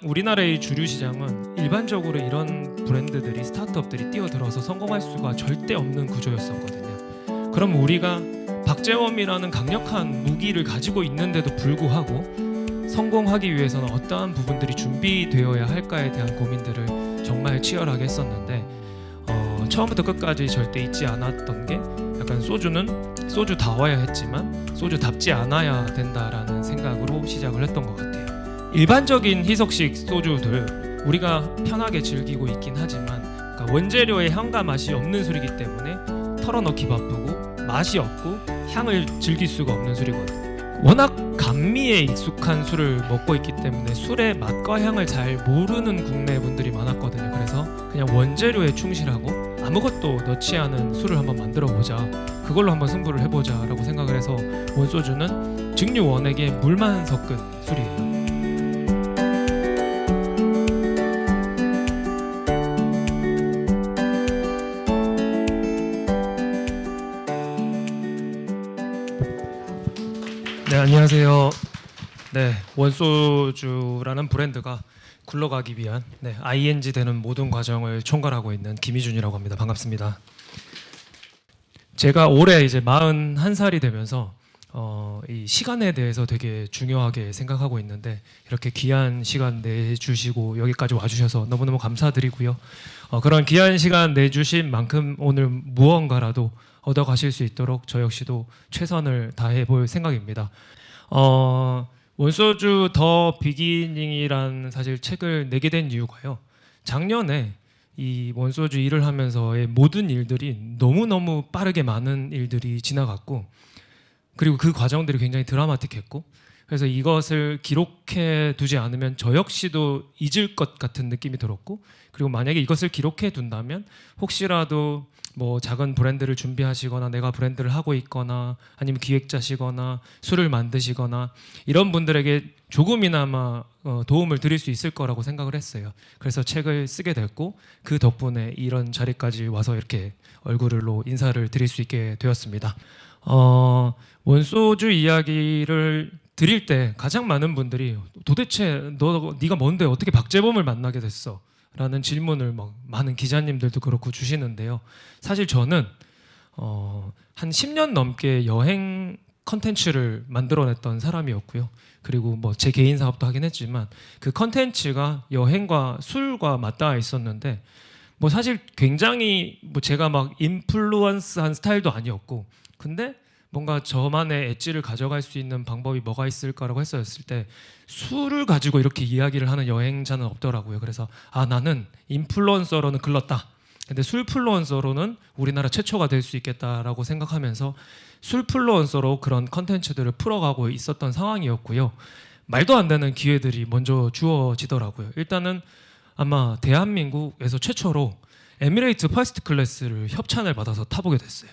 우리나라의 주류 시장은 일반적으로 이런 브랜드들이 스타트업들이 뛰어들어서 성공할 수가 절대 없는 구조였었거든요. 그럼 우리가 박재범이라는 강력한 무기를 가지고 있는데도 불구하고 성공하기 위해서는 어떠한 부분들이 준비되어야 할까에 대한 고민들을 정말 치열하게 했었는데 처음부터 끝까지 절대 잊지 않았던 게 약간 소주는 소주다워야 했지만 소주답지 않아야 된다라는 생각으로 시작을 했던 것 같아요. 일반적인 희석식 소주들 우리가 편하게 즐기고 있긴 하지만 그러니까 원재료의 향과 맛이 없는 술이기 때문에 털어넣기 바쁘고 맛이 없고 향을 즐길 수가 없는 술이거든요. 워낙 감미에 익숙한 술을 먹고 있기 때문에 술의 맛과 향을 잘 모르는 국내 분들이 많았거든요. 그래서 그냥 원재료에 충실하고 아무것도 넣지 않은 술을 한번 만들어 보자, 그걸로 한번 승부를 해보자 라고 생각을 해서 원소주는 증류 원액에 물만 섞은 술이에요. 네, 안녕하세요. 네, 원소주라는 브랜드가 굴러가기 위한 ING 되는 모든 과정을 총괄하고 있는 김희준이라고 합니다. 반갑습니다. 제가 올해 이제 41살이 되면서 이 시간에 대해서 되게 중요하게 생각하고 있는데 이렇게 귀한 시간 내주시고 여기까지 와주셔서 너무너무 감사드리고요. 그런 귀한 시간 내주신 만큼 오늘 무언가라도 얻어가실 수 있도록 저 역시도 최선을 다해 볼 생각입니다. 원소주 더 비기닝이라는 사실 책을 내게 된 이유가요. 작년에 이 원소주 일을 하면서의 모든 일들이 너무너무 빠르게 많은 일들이 지나갔고 그리고 그 과정들이 굉장히 드라마틱했고 그래서 이것을 기록해 두지 않으면 저 역시도 잊을 것 같은 느낌이 들었고 그리고 만약에 이것을 기록해 둔다면 혹시라도 뭐 작은 브랜드를 준비하시거나 내가 브랜드를 하고 있거나 아니면 기획자시거나 술을 만드시거나 이런 분들에게 조금이나마 도움을 드릴 수 있을 거라고 생각을 했어요. 그래서 책을 쓰게 됐고 그 덕분에 이런 자리까지 와서 이렇게 얼굴로 인사를 드릴 수 있게 되었습니다. 원소주 이야기를 드릴 때 가장 많은 분들이 도대체 네가 뭔데 어떻게 박재범을 만나게 됐어? 라는 질문을 많은 기자님들도 그렇고 주시는데요. 사실 저는 한 10년 넘게 여행 컨텐츠를 만들어냈던 사람이었고요. 그리고 뭐 제 개인 사업도 하긴 했지만 그 컨텐츠가 여행과 술과 맞닿아 있었는데 뭐 사실 굉장히 뭐 제가 막 인플루언스한 스타일도 아니었고 근데 뭔가 저만의 엣지를 가져갈 수 있는 방법이 뭐가 있을까라고 했었을 때 술을 가지고 이렇게 이야기를 하는 여행자는 없더라고요. 그래서 나는 인플루언서로는 글렀다. 근데 술플루언서로는 우리나라 최초가 될 수 있겠다라고 생각하면서 술플루언서로 그런 컨텐츠들을 풀어가고 있었던 상황이었고요. 말도 안 되는 기회들이 먼저 주어지더라고요. 일단은 아마 대한민국에서 최초로 에미레이트 퍼스트 클래스를 협찬을 받아서 타보게 됐어요.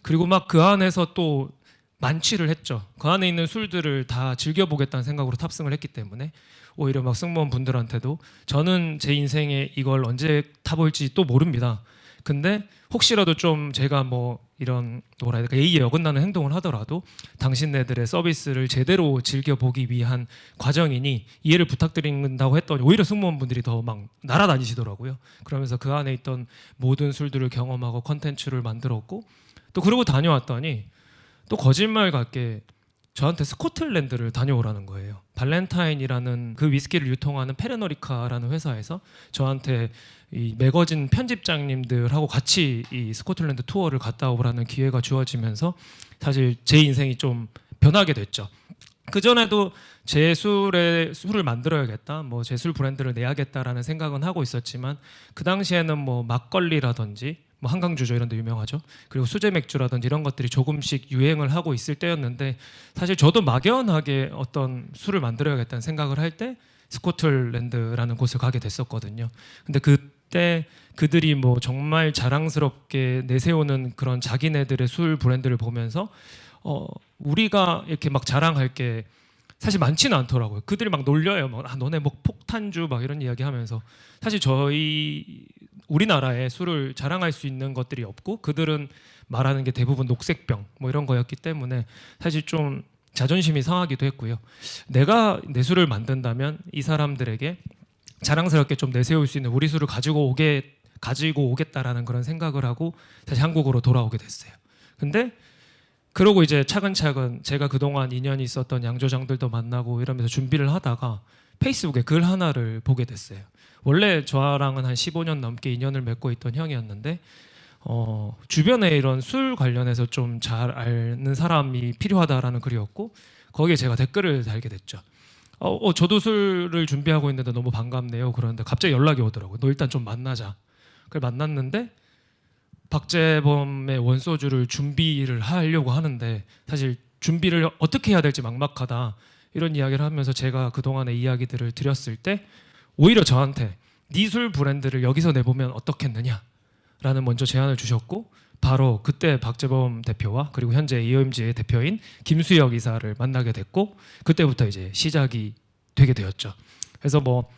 그리고 막 그 안에서 또 만취를 했죠. 그 안에 있는 술들을 다 즐겨보겠다는 생각으로 탑승을 했기 때문에 오히려 막 승무원 분들한테도 저는 제 인생에 이걸 언제 타볼지 또 모릅니다. 근데 혹시라도 좀 제가 뭐 이런 뭐라 해야 될까 예의에 어긋나는 행동을 하더라도 당신네들의 서비스를 제대로 즐겨보기 위한 과정이니 이해를 부탁드린다고 했더니 오히려 승무원분들이 더 막 날아다니시더라고요. 그러면서 그 안에 있던 모든 술들을 경험하고 컨텐츠를 만들었고 또 그러고 다녀왔더니 또 거짓말 같게 저한테 스코틀랜드를 다녀오라는 거예요. 발렌타인이라는 그 위스키를 유통하는 페르노리카라는 회사에서 저한테 이 매거진 편집장님들하고 같이 이 스코틀랜드 투어를 갔다 오라는 기회가 주어지면서 사실 제 인생이 좀 변하게 됐죠. 그 전에도 제 술을 만들어야겠다, 뭐 제 술 브랜드를 내야겠다라는 생각은 하고 있었지만 그 당시에는 뭐 막걸리라든지 뭐 한강주죠 이런 데 유명하죠. 그리고 수제 맥주라든지 이런 것들이 조금씩 유행을 하고 있을 때였는데 사실 저도 막연하게 어떤 술을 만들어야겠다는 생각을 할 때 스코틀랜드라는 곳을 가게 됐었거든요. 근데 그때 그들이 뭐 정말 자랑스럽게 내세우는 그런 자기네들의 술 브랜드를 보면서 우리가 이렇게 막 자랑할 게 사실 많지는 않더라고요. 그들이 막 놀려요. 막 너네 뭐 폭탄주 막 이런 이야기하면서 사실 저희 우리나라에 술을 자랑할 수 있는 것들이 없고 그들은 말하는 게 대부분 녹색병 뭐 이런 거였기 때문에 사실 좀 자존심이 상하기도 했고요. 내가 내 술을 만든다면 이 사람들에게 자랑스럽게 좀 내세울 수 있는 우리 술을 가지고 오겠다라는 그런 생각을 하고 다시 한국으로 돌아오게 됐어요. 근데 그러고 이제 차근차근 제가 그동안 인연이 있었던 양조장들도 만나고 이러면서 준비를 하다가 페이스북에 글 하나를 보게 됐어요. 원래 저랑은 한 15년 넘게 인연을 맺고 있던 형이었는데 주변에 이런 술 관련해서 좀 잘 아는 사람이 필요하다라는 글이었고 거기에 제가 댓글을 달게 됐죠. 저도 술을 준비하고 있는데 너무 반갑네요. 그러는데 갑자기 연락이 오더라고요. 너 일단 좀 만나자. 그걸 만났는데 박재범의 원소주를 준비를 하려고 하는데 사실 준비를 어떻게 해야 될지 막막하다 이런 이야기를 하면서 제가 그동안의 이야기들을 드렸을 때 오히려 저한테 네 술 브랜드를 여기서 내보면 어떻겠느냐라는 먼저 제안을 주셨고 바로 그때 박재범 대표와 그리고 현재 EOMG의 대표인 김수혁 이사를 만나게 됐고 그때부터 이제 시작이 되게 되었죠. 그래서 뭐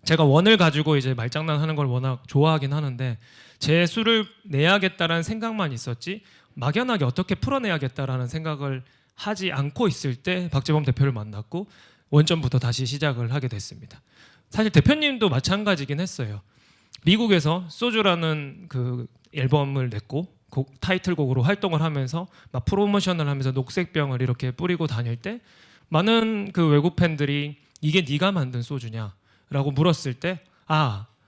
제가 원을 가지고 이제 말장난하는 걸 워낙 좋아하긴 하는데 제 술을 내야겠다라는 생각만 있었지 막연하게 어떻게 풀어내야겠다라는 생각을 하지 않고 있을 때 박재범 대표를 만났고 원점부터 다시 시작을 하게 됐습니다. 사실 대표님도 마찬가지긴 했어요. 미국에서 소주라는 그 앨범을 냈고 타이틀곡으로 활동을 하면서 막 프로모션을 하면서 녹색병을 이렇게 뿌리고 다닐 때 많은 그 외국 팬들이 이게 네가 만든 소주냐라고 물었을 때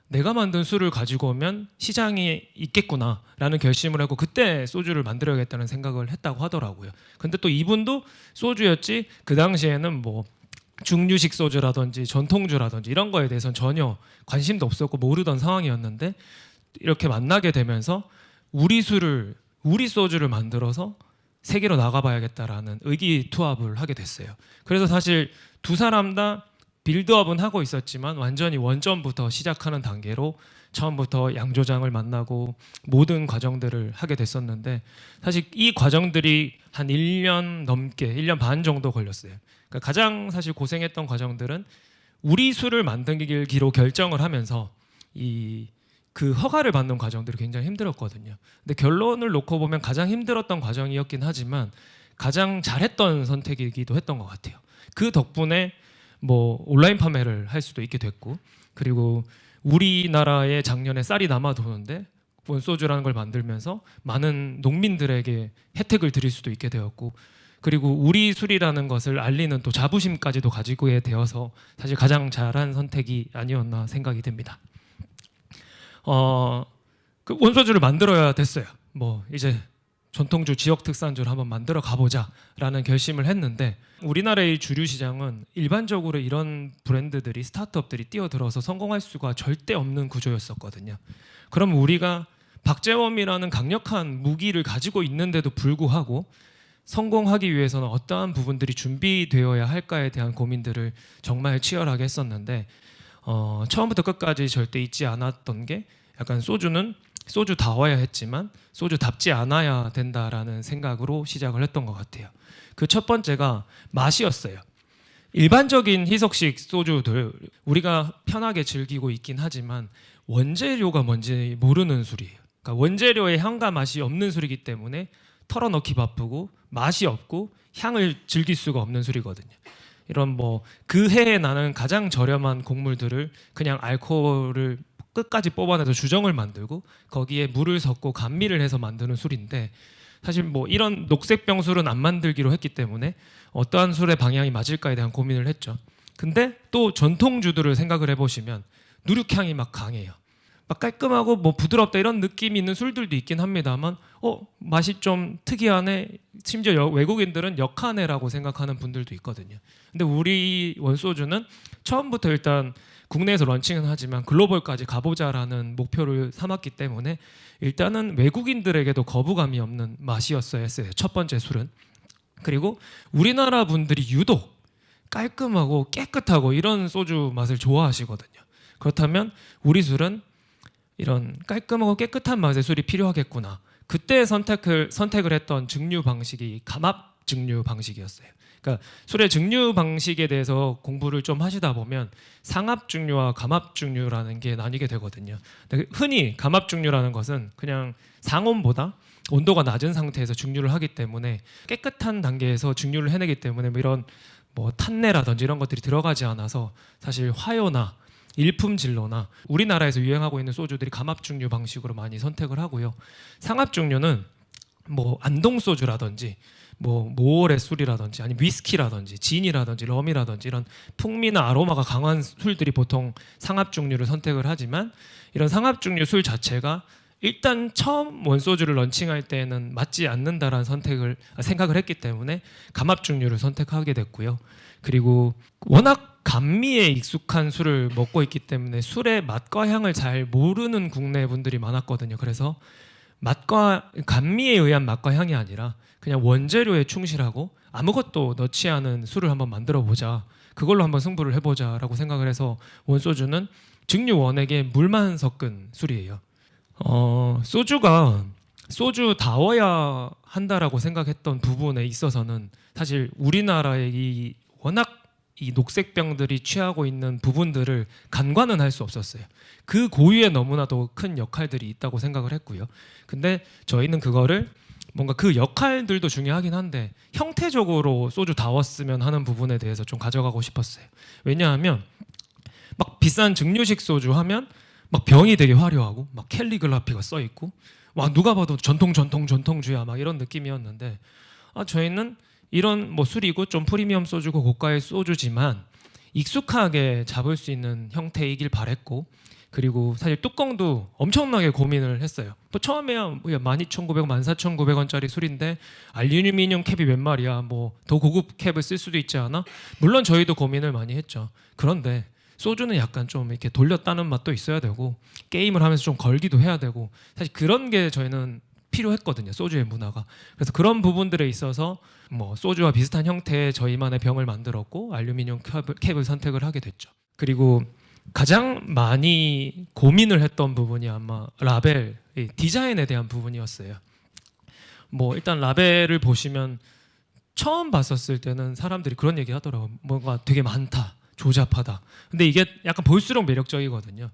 내가 만든 술을 가지고 오면 시장이 있겠구나라는 결심을 하고 그때 소주를 만들어야겠다는 생각을 했다고 하더라고요. 근데 또 이분도 소주였지 그 당시에는 뭐 중류식 소주라든지 전통주라든지 이런 거에 대해서는 전혀 관심도 없었고 모르던 상황이었는데 이렇게 만나게 되면서 우리 소주를 만들어서 세계로 나가봐야겠다라는 의기투합을 하게 됐어요. 그래서 사실 두 사람 다 빌드업은 하고 있었지만 완전히 원점부터 시작하는 단계로 처음부터 양조장을 만나고 모든 과정들을 하게 됐었는데 사실 이 과정들이 한 1년 넘게 1년 반 정도 걸렸어요. 그러니까 가장 사실 고생했던 과정들은 우리 술을 만들기로 결정을 하면서 그 허가를 받는 과정들이 굉장히 힘들었거든요. 근데 결론을 놓고 보면 가장 힘들었던 과정이었긴 하지만 가장 잘했던 선택이기도 했던 것 같아요. 그 덕분에 뭐 온라인 판매를 할 수도 있게 됐고 그리고 우리나라에 작년에 쌀이 남아 도는데 원소주라는 걸 만들면서 많은 농민들에게 혜택을 드릴 수도 있게 되었고 그리고 우리 술이라는 것을 알리는 또 자부심까지도 가지고 되어서 사실 가장 잘한 선택이 아니었나 생각이 듭니다. 그 원소주를 만들어야 됐어요. 뭐 이제 전통주 지역 특산주를 한번 만들어 가보자라는 결심을 했는데 우리나라의 주류 시장은 일반적으로 이런 브랜드들이 스타트업들이 뛰어들어서 성공할 수가 절대 없는 구조였었거든요. 그럼 우리가 박재범이라는 강력한 무기를 가지고 있는데도 불구하고 성공하기 위해서는 어떠한 부분들이 준비되어야 할까에 대한 고민들을 정말 치열하게 했었는데 처음부터 끝까지 절대 잊지 않았던 게 약간 소주는 소주다워야 했지만 소주답지 않아야 된다라는 생각으로 시작을 했던 것 같아요. 그 첫 번째가 맛이었어요. 일반적인 희석식 소주들 우리가 편하게 즐기고 있긴 하지만 원재료가 뭔지 모르는 술이에요. 그러니까 원재료의 향과 맛이 없는 술이기 때문에 털어넣기 바쁘고 맛이 없고 향을 즐길 수가 없는 술이거든요. 이런 뭐 그 해에 나는 가장 저렴한 곡물들을 그냥 알코올을 끝까지 뽑아내서 주정을 만들고 거기에 물을 섞고 감미를 해서 만드는 술인데 사실 뭐 이런 녹색병 술은 안 만들기로 했기 때문에 어떠한 술의 방향이 맞을까에 대한 고민을 했죠. 근데 또 전통주들을 생각을 해보시면 누룩향이 막 강해요. 막 깔끔하고 뭐 부드럽다 이런 느낌이 있는 술들도 있긴 합니다만 맛이 좀 특이하네 심지어 외국인들은 역하네라고 생각하는 분들도 있거든요. 근데 우리 원소주는 처음부터 일단 국내에서 런칭은 하지만 글로벌까지 가보자라는 목표를 삼았기 때문에 일단은 외국인들에게도 거부감이 없는 맛이었어야 했어요. 첫 번째 술은. 그리고 우리나라 분들이 유독 깔끔하고 깨끗하고 이런 소주 맛을 좋아하시거든요. 그렇다면 우리 술은 이런 깔끔하고 깨끗한 맛의 술이 필요하겠구나. 그때 선택을 했던 증류 방식이 감압 증류 방식이었어요. 그러니까 술의 증류 방식에 대해서 공부를 좀 하시다 보면 상압 증류와 감압 증류라는 게 나뉘게 되거든요. 근데 흔히 감압 증류라는 것은 그냥 상온보다 온도가 낮은 상태에서 증류를 하기 때문에 깨끗한 단계에서 증류를 해내기 때문에 뭐 이런 뭐 탄내라든지 이런 것들이 들어가지 않아서 사실 화요나 일품 진로나 우리나라에서 유행하고 있는 소주들이 감압증류 방식으로 많이 선택을 하고요. 상압증류는 뭐 안동 소주라든지 뭐 모월의 술이라든지 아니 위스키라든지 진이라든지 럼이라든지 이런 풍미나 아로마가 강한 술들이 보통 상압증류를 선택을 하지만 이런 상압증류 술 자체가 일단 처음 원소주를 런칭할 때는 맞지 않는다라는 생각을 했기 때문에 감압증류를 선택하게 됐고요. 그리고 워낙 감미에 익숙한 술을 먹고 있기 때문에 술의 맛과 향을 잘 모르는 국내 분들이 많았거든요. 그래서 맛과 감미에 의한 맛과 향이 아니라 그냥 원재료에 충실하고 아무것도 넣지 않은 술을 한번 만들어 보자. 그걸로 한번 승부를 해보자라고 생각을 해서 원소주는 증류 원액에 물만 섞은 술이에요. 소주가 소주다워야 한다라고 생각했던 부분에 있어서는 사실 우리나라의 이 워낙 이 녹색병들이 취하고 있는 부분들을 간과는 할 수 없었어요. 그 고유에 너무나도 큰 역할들이 있다고 생각을 했고요. 근데 저희는 그거를 뭔가 그 역할들도 중요하긴 한데 형태적으로 소주다웠으면 하는 부분에 대해서 좀 가져가고 싶었어요. 왜냐하면 막 비싼 증류식 소주 하면 막 병이 되게 화려하고 막 캘리그라피가 써 있고 와 누가 봐도 전통주야 막 이런 느낌이었는데 저희는 이런 뭐 술이고 좀 프리미엄 소주고 고가의 소주지만 익숙하게 잡을 수 있는 형태이길 바랬고 그리고 사실 뚜껑도 엄청나게 고민을 했어요. 뭐 처음에야 12,900원, 14,900원짜리 술인데 알루미늄 캡이 몇 말이야. 뭐 더 고급 캡을 쓸 수도 있지 않아? 물론 저희도 고민을 많이 했죠. 그런데 소주는 약간 좀 이렇게 돌렸다는 맛도 있어야 되고 게임을 하면서 좀 걸기도 해야 되고 사실 그런 게 저희는 필요했거든요. 소주의 문화가. 그래서 그런 부분들에 있어서 뭐 소주와 비슷한 형태의 저희만의 병을 만들었고 알루미늄 캡을 선택을 하게 됐죠. 그리고 가장 많이 고민을 했던 부분이 아마 라벨 디자인에 대한 부분이었어요. 뭐 일단 라벨을 보시면 처음 봤었을 때는 사람들이 그런 얘기 하더라고요. 뭔가 되게 많다. 조잡하다. 근데 이게 약간 볼수록 매력적이거든요.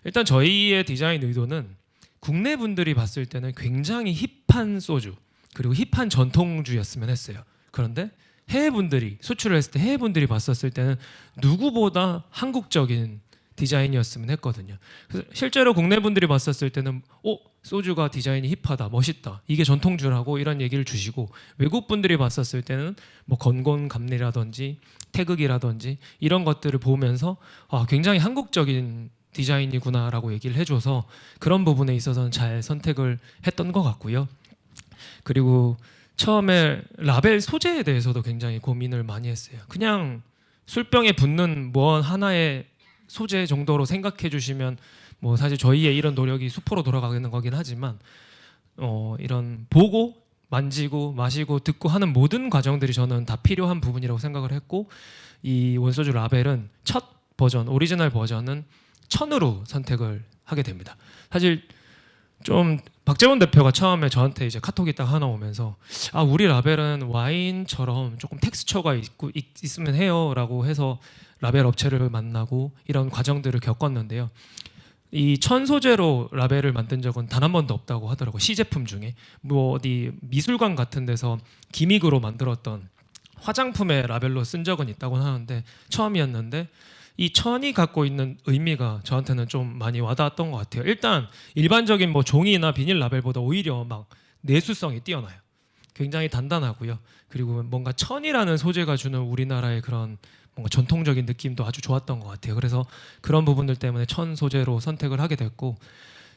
일단 저희의 디자인 의도는 국내 분들이 봤을 때는 굉장히 힙한 소주 그리고 힙한 전통주였으면 했어요. 그런데 해외 분들이 수출을 했을 때 해외 분들이 봤었을 때는 누구보다 한국적인 디자인이었으면 했거든요. 그래서 실제로 국내 분들이 봤었을 때는 소주가 디자인이 힙하다, 멋있다, 이게 전통주라고 이런 얘기를 주시고 외국 분들이 봤었을 때는 뭐 건곤감리라든지 태극이라든지 이런 것들을 보면서 굉장히 한국적인 디자인이구나라고 얘기를 해줘서 그런 부분에 있어서는 잘 선택을 했던 것 같고요. 그리고 처음에 라벨 소재에 대해서도 굉장히 고민을 많이 했어요. 그냥 술병에 붙는 뭐 하나의 소재 정도로 생각해 주시면 뭐 사실 저희의 이런 노력이 수포로 돌아가는 거긴 하지만 이런 보고 만지고 마시고 듣고 하는 모든 과정들이 저는 다 필요한 부분이라고 생각을 했고 이 원소주 라벨은 첫 버전 오리지널 버전은 1000으로 선택을 하게 됩니다. 사실 좀 박재원 대표가 처음에 저한테 이제 카톡이 딱 하나 오면서 우리 라벨은 와인처럼 조금 텍스처가 있으면 해요라고 해서 라벨 업체를 만나고 이런 과정들을 겪었는데요. 이 천 소재로 라벨을 만든 적은 단 한 번도 없다고 하더라고요. 시제품 중에 뭐 어디 미술관 같은 데서 기믹으로 만들었던 화장품의 라벨로 쓴 적은 있다고 하는데 처음이었는데 이 천이 갖고 있는 의미가 저한테는 좀 많이 와닿았던 것 같아요. 일단 일반적인 뭐 종이나 비닐 라벨보다 오히려 막 내수성이 뛰어나요. 굉장히 단단하고요. 그리고 뭔가 천이라는 소재가 주는 우리나라의 그런 뭔가 전통적인 느낌도 아주 좋았던 것 같아요. 그래서 그런 부분들 때문에 천 소재로 선택을 하게 됐고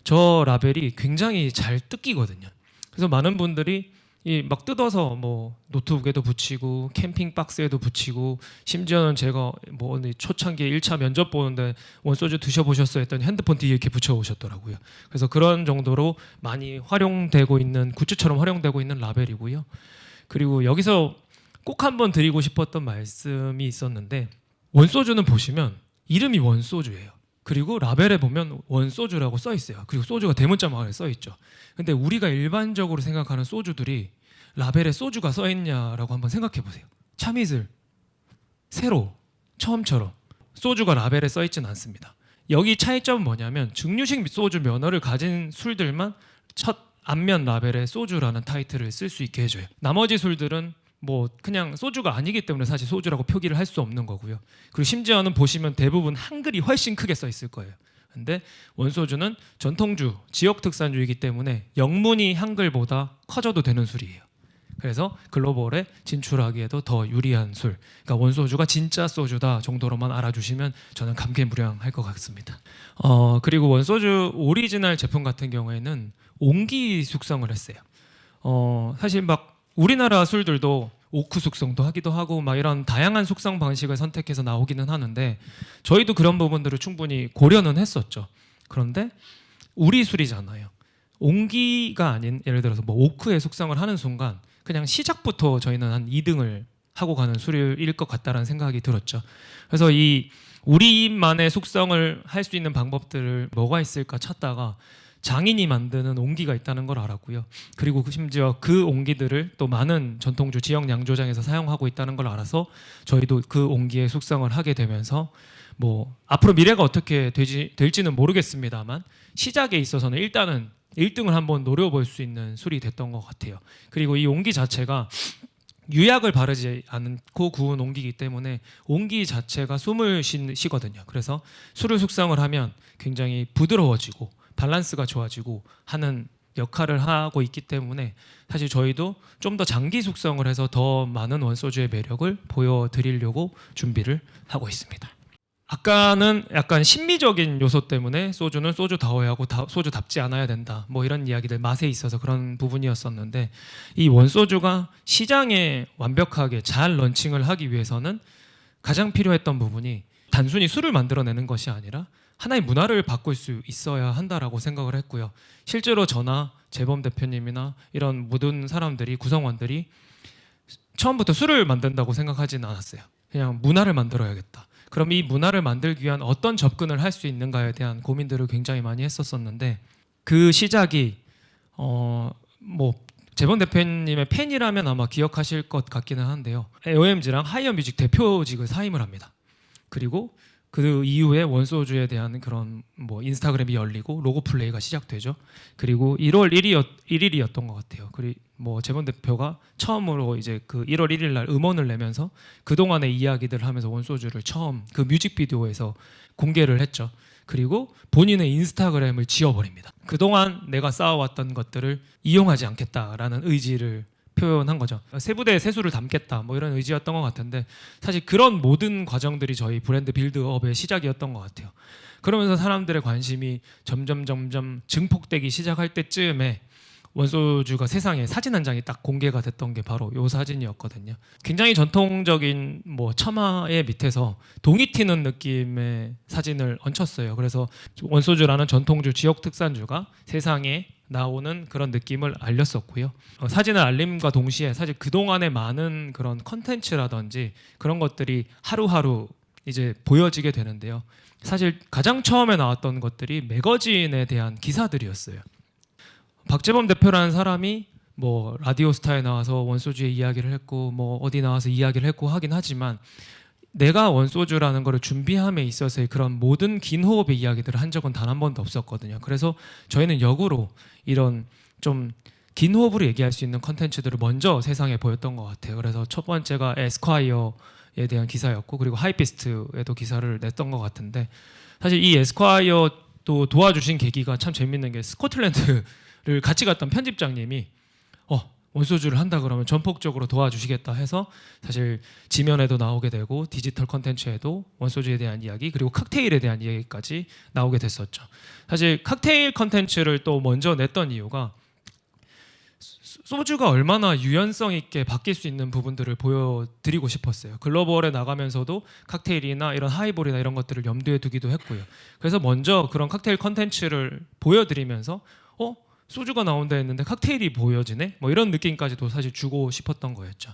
저 라벨이 굉장히 잘 뜯기거든요. 그래서 많은 분들이 이 막 뜯어서 뭐 노트북에도 붙이고 캠핑 박스에도 붙이고 심지어는 제가 뭐 초창기에 1차 면접 보는데 원소주 드셔보셨어요 했더니 핸드폰 뒤에 이렇게 붙여오셨더라고요. 그래서 그런 정도로 많이 활용되고 있는 굿즈처럼 활용되고 있는 라벨이고요. 그리고 여기서 꼭 한번 드리고 싶었던 말씀이 있었는데 원소주는 보시면 이름이 원소주예요. 그리고 라벨에 보면 원소주라고 써 있어요. 그리고 소주가 대문자 마을에 써 있죠. 근데 우리가 일반적으로 생각하는 소주들이 라벨에 소주가 써 있냐라고 한번 생각해 보세요. 참이슬, 세로, 처음처럼 소주가 라벨에 써 있지는 않습니다. 여기 차이점은 뭐냐면 증류식 소주 면허를 가진 술들만 첫 앞면 라벨에 소주라는 타이틀을 쓸 수 있게 해줘요. 나머지 술들은 뭐 그냥 소주가 아니기 때문에 사실 소주라고 표기를 할 수 없는 거고요. 그리고 심지어는 보시면 대부분 한글이 훨씬 크게 써 있을 거예요. 근데 원소주는 전통주, 지역 특산주이기 때문에 영문이 한글보다 커져도 되는 술이에요. 그래서 글로벌에 진출하기에도 더 유리한 술. 그러니까 원소주가 진짜 소주다 정도로만 알아주시면 저는 감개무량할 것 같습니다. 그리고 원소주 오리지널 제품 같은 경우에는 온기 숙성을 했어요. 사실 막 우리나라 술들도 오크 숙성도 하기도 하고 막 이런 다양한 숙성 방식을 선택해서 나오기는 하는데 저희도 그런 부분들을 충분히 고려는 했었죠. 그런데 우리 술이잖아요. 온기가 아닌 예를 들어서 뭐 오크에 숙성을 하는 순간 그냥 시작부터 저희는 한 2등을 하고 가는 술일 것 같다라는 생각이 들었죠. 그래서 이 우리만의 숙성을 할 수 있는 방법들을 뭐가 있을까 찾다가 장인이 만드는 온기가 있다는 걸 알았고요. 그리고 심지어 그 온기들을 또 많은 전통주 지역 양조장에서 사용하고 있다는 걸 알아서 저희도 그 온기에 숙성을 하게 되면서 뭐 앞으로 미래가 어떻게 될지는 모르겠습니다만 시작에 있어서는 일단은 1등을 한번 노려볼 수 있는 술이 됐던 것 같아요. 그리고 이 온기 자체가 유약을 바르지 않고 구운 온기이기 때문에 온기 자체가 숨을 쉬거든요. 그래서 술을 숙성을 하면 굉장히 부드러워지고 밸런스가 좋아지고 하는 역할을 하고 있기 때문에 사실 저희도 좀 더 장기 숙성을 해서 더 많은 원소주의 매력을 보여드리려고 준비를 하고 있습니다. 아까는 약간 심미적인 요소 때문에 소주는 소주다워야 하고 소주답지 않아야 된다 뭐 이런 이야기들 맛에 있어서 그런 부분이었었는데 이 원소주가 시장에 완벽하게 잘 런칭을 하기 위해서는 가장 필요했던 부분이 단순히 술을 만들어내는 것이 아니라 하나의 문화를 바꿀 수 있어야 한다라고 생각을 했고요. 실제로 저나 재범 대표님이나 이런 모든 사람들이 구성원들이 처음부터 술을 만든다고 생각하지는 않았어요. 그냥 문화를 만들어야겠다. 그럼 이 문화를 만들기 위한 어떤 접근을 할 수 있는가에 대한 고민들을 굉장히 많이 했었었는데 그 시작이 뭐 재범 대표님의 팬이라면 아마 기억하실 것 같기는 한데요. OMG랑 하이어뮤직 대표직을 사임을 합니다. 그리고 그 이후에 원소주에 대한 그런 뭐 인스타그램이 열리고 로고 플레이가 시작되죠. 그리고 1월 1일이었던 것 같아요. 그리고 뭐 재범 대표가 처음으로 이제 그 1월 1일 날 음원을 내면서 그 동안의 이야기들을 하면서 원소주를 처음 그 뮤직비디오에서 공개를 했죠. 그리고 본인의 인스타그램을 지워버립니다. 그동안 내가 쌓아왔던 것들을 이용하지 않겠다라는 의지를 표현한 거죠. 세부대에 세수를 담겠다 뭐 이런 의지였던 것 같은데 사실 그런 모든 과정들이 저희 브랜드 빌드업의 시작이었던 것 같아요. 그러면서 사람들의 관심이 점점 증폭되기 시작할 때쯤에 원소주가 세상에 사진 한 장이 딱 공개가 됐던 게 바로 이 사진이었거든요. 굉장히 전통적인 뭐 처마의 밑에서 동이 튀는 느낌의 사진을 얹혔어요. 그래서 원소주라는 전통주 지역 특산주가 세상에 나오는 그런 느낌을 알렸었고요. 사진을 알림과 동시에 사실 그동안의 많은 그런 컨텐츠라든지 그런 것들이 하루하루 이제 보여지게 되는데요. 사실 가장 처음에 나왔던 것들이 매거진에 대한 기사들이었어요. 박재범 대표라는 사람이 뭐 라디오스타에 나와서 원소주의 이야기를 했고 뭐 어디 나와서 이야기를 했고 하긴 하지만 내가 원소주라는 거를 준비함에 있어서의 그런 모든 긴 호흡의 이야기들을 한 적은 단 한 번도 없었거든요. 그래서 저희는 역으로 이런 좀 긴 호흡으로 얘기할 수 있는 컨텐츠들을 먼저 세상에 보였던 것 같아요. 그래서 첫 번째가 에스콰이어에 대한 기사였고 그리고 하이피스트에도 기사를 냈던 것 같은데 사실 이 에스콰이어도 도와주신 계기가 참 재밌는 게 스코틀랜드를 같이 갔던 편집장님이 원소주를 한다 그러면 전폭적으로 도와주시겠다 해서 사실 지면에도 나오게 되고 디지털 컨텐츠에도 원소주에 대한 이야기 그리고 칵테일에 대한 이야기까지 나오게 됐었죠. 사실 칵테일 컨텐츠를 또 먼저 냈던 이유가 소주가 얼마나 유연성 있게 바뀔 수 있는 부분들을 보여드리고 싶었어요. 글로벌에 나가면서도 칵테일이나 이런 하이볼이나 이런 것들을 염두에 두기도 했고요. 그래서 먼저 그런 칵테일 컨텐츠를 보여드리면서 소주가 나온다 했는데 칵테일이 보여지네? 뭐 이런 느낌까지도 사실 주고 싶었던 거였죠.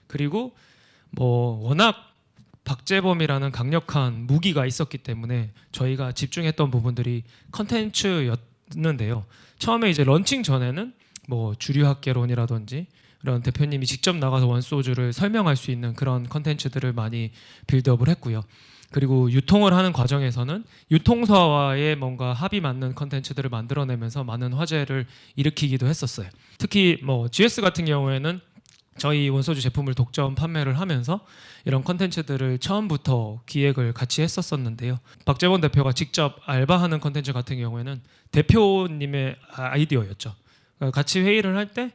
그리고 뭐 워낙 박재범이라는 강력한 무기가 있었기 때문에 저희가 집중했던 부분들이 컨텐츠였는데요. 처음에 이제 런칭 전에는 뭐 주류학개론이라든지 이런 대표님이 직접 나가서 원소주를 설명할 수 있는 그런 컨텐츠들을 많이 빌드업을 했고요. 그리고 유통을 하는 과정에서는 유통사와의 뭔가 합이 맞는 컨텐츠들을 만들어내면서 많은 화제를 일으키기도 했었어요. 특히 뭐 GS 같은 경우에는 저희 원소주 제품을 독점 판매를 하면서 이런 컨텐츠들을 처음부터 기획을 같이 했었었는데요. 박재범 대표가 직접 알바하는 컨텐츠 같은 경우에는 대표님의 아이디어였죠. 그러니까 같이 회의를 할 때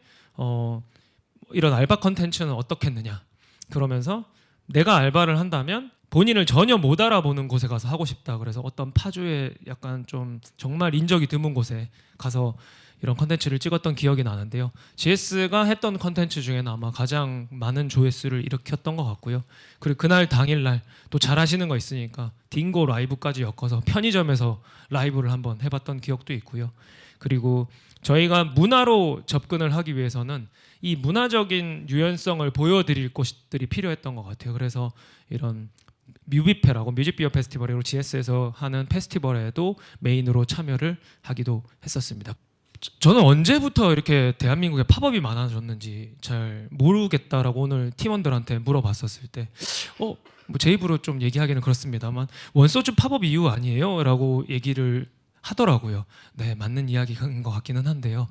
이런 알바 컨텐츠는 어떻겠느냐 그러면서 내가 알바를 한다면 본인을 전혀 못 알아보는 곳에 가서 하고 싶다. 그래서 어떤 파주의 약간 좀 정말 인적이 드문 곳에 가서 이런 컨텐츠를 찍었던 기억이 나는데요. GS가 했던 컨텐츠 중에는 아마 가장 많은 조회수를 일으켰던 것 같고요. 그리고 그날 당일날 또 잘하시는 거 있으니까 딩고 라이브까지 엮어서 편의점에서 라이브를 한번 해봤던 기억도 있고요. 그리고 저희가 문화로 접근을 하기 위해서는 이 문화적인 유연성을 보여드릴 곳들이 필요했던 것 같아요. 그래서 이런 뮤비페라고 뮤직비디오 페스티벌으로 GS에서 하는 페스티벌에도 메인으로 참여를 하기도 했었습니다. 저는 언제부터 이렇게 대한민국에 팝업이 많아졌는지 잘 모르겠다라고 오늘 팀원들한테 물어봤었을 때 뭐 제 입으로 좀 얘기하기는 그렇습니다만 원소주 팝업 이유 아니에요? 라고 얘기를 하더라고요. 네, 맞는 이야기인 것 같기는 한데요.